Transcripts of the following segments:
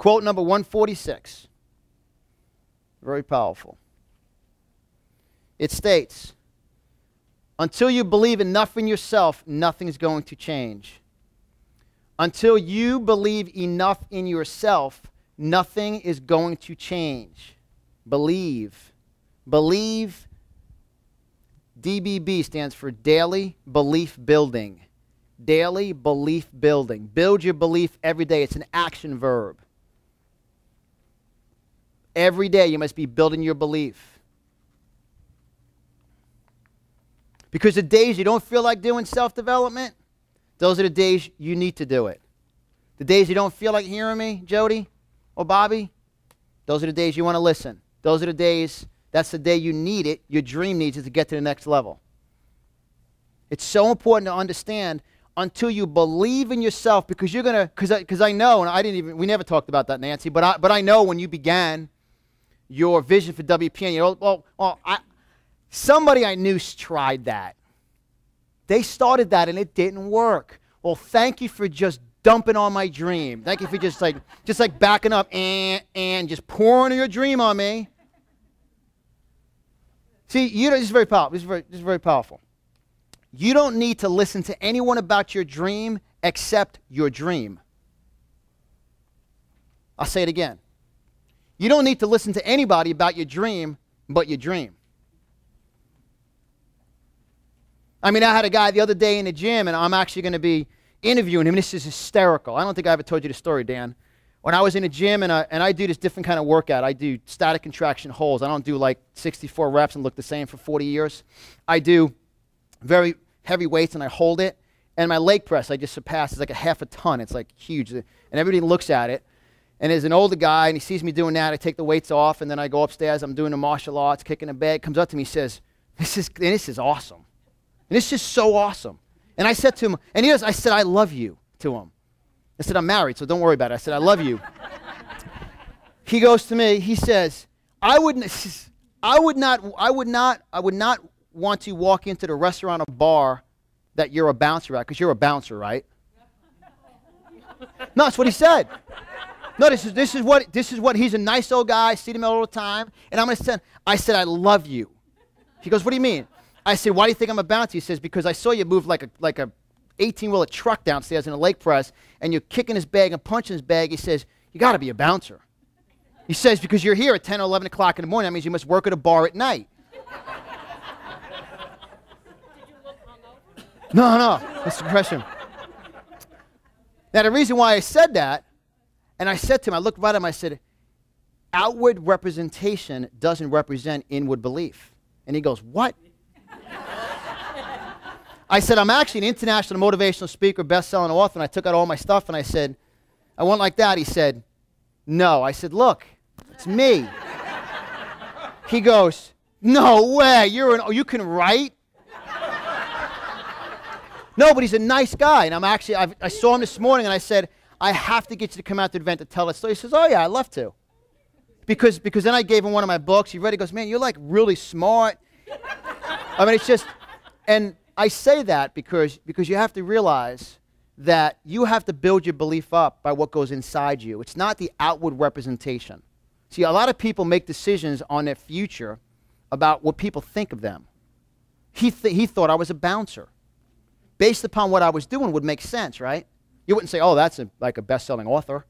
Quote number 146. Very powerful. It states, until you believe enough in yourself, nothing is going to change. Until you believe enough in yourself, nothing is going to change. Believe. Believe. DBB stands for daily belief building. Daily belief building. Build your belief every day. It's an action verb. Every day you must be building your belief. Because the days you don't feel like doing self-development, those are the days you need to do it. The days you don't feel like hearing me, Jody or Bobby, those are the days you want to listen. Those are the days, that's the day you need it, your dream needs it to get to the next level. It's so important to understand until you believe in yourself, because you're going to, because I know, and we never talked about that, Nancy, but I know when you began your vision for WPN, somebody I knew tried that. They started that and it didn't work. Well, thank you for just dumping on my dream. Thank you for just like backing up and just pouring your dream on me. See, this is very powerful. This is very powerful. You don't need to listen to anyone about your dream except your dream. I'll say it again. You don't need to listen to anybody about your dream but your dream. I mean, I had a guy the other day in the gym, and I'm actually going to be interviewing him. This is hysterical. I don't think I ever told you the story, Dan. When I was in the gym, and I do this different kind of workout. I do static contraction holds. I don't do like 64 reps and look the same for 40 years. I do very heavy weights, and I hold it. And my leg press, I just surpassed. It's like a half a ton. It's like huge. And everybody looks at it. And there's an older guy, and he sees me doing that. I take the weights off, and then I go upstairs. I'm doing the martial arts, kicking a bag. Comes up to me, says, this is awesome. And it's just so awesome. And I said to him, and I said, I love you to him. I said, I'm married, so don't worry about it. I said, I love you. He goes to me, he says, I would not want to walk into the restaurant or bar that you're a bouncer at, because you're a bouncer, right? No, that's what he said. No, this is what he's a nice old guy, I see him all the time, and I said, I love you. He goes, what do you mean? I said, why do you think I'm a bouncer? He says, because I saw you move like a 18-wheeler truck downstairs in a leg press, and you're kicking his bag and punching his bag. He says, you got to be a bouncer. He says, because you're here at 10 or 11 o'clock in the morning, that means you must work at a bar at night. Did you look hungover? No, that's the question. Now, the reason why I said that, and I said to him, I looked right at him, I said, outward representation doesn't represent inward belief. And he goes, what? I said, I'm actually an international motivational speaker, best-selling author, and I took out all my stuff, and I said, I went like that. He said, no. I said, look, it's me. He goes, no way, you can write? No, but he's a nice guy, and I saw him this morning, and I said, I have to get you to come out to the event to tell that story. He says, oh yeah, I'd love to. Because then I gave him one of my books. He read it, he goes, man, you're like really smart. I mean, it's just, and I say that because you have to realize that you have to build your belief up by what goes inside you. It's not the outward representation. See, a lot of people make decisions on their future about what people think of them. He thought I was a bouncer. Based upon what I was doing would make sense, right? You wouldn't say, oh, that's like a best-selling author.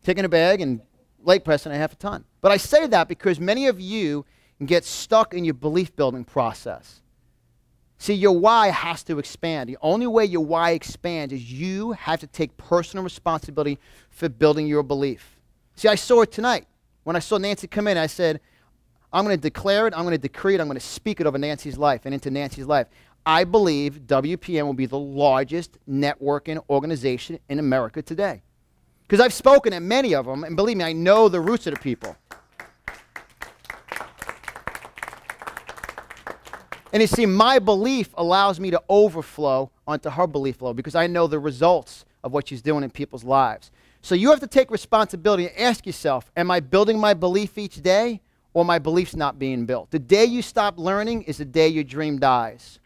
Taking a bag and leg pressing a half a ton. But I say that because many of you get stuck in your belief building process. See, your why has to expand. The only way your why expands is you have to take personal responsibility for building your belief. See, I saw it tonight. When I saw Nancy come in, I said, I'm going to declare it, I'm going to decree it, I'm going to speak it over Nancy's life and into Nancy's life. I believe WPN will be the largest networking organization in America today. Because I've spoken at many of them, and believe me, I know the roots of the people. And you see, my belief allows me to overflow onto her belief flow because I know the results of what she's doing in people's lives. So you have to take responsibility and ask yourself, am I building my belief each day, or my belief's not being built? The day you stop learning is the day your dream dies.